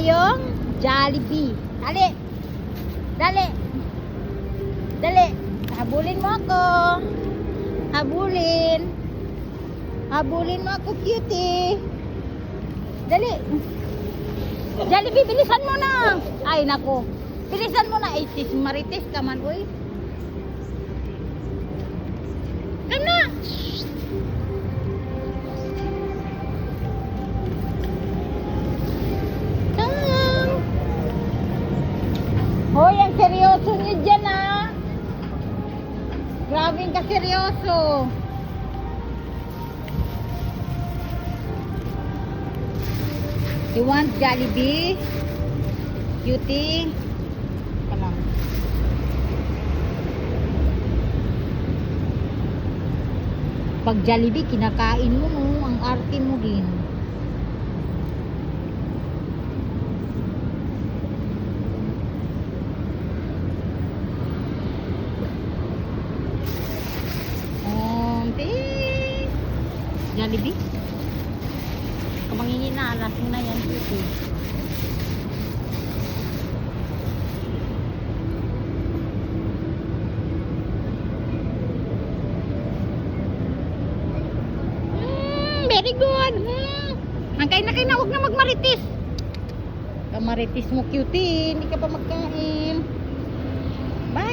tayong Jollibee. Dali. Dali. Dali. Habulin mo ako. Habulin. Habulin mo ako, cutie. Dali. Jollibee, bilisan mo na. Ay, naku. Bilisan mo na. Ay, sis Marites ka man, uy. Come na. Hoy, ang seryoso niyo dyan, ah. Grabing ka seryoso. You want Jollibee? Cutie? Ka lang. Pag Jollibee, kinakain mo, no? Ang arte mo din. Jollibee? Kamangingin na, lasing na yan dito. Very good. Ang kain na kain na, huwag na magmaritis. Kamaritis mo, cutie, hindi ka pa magkain. Bye.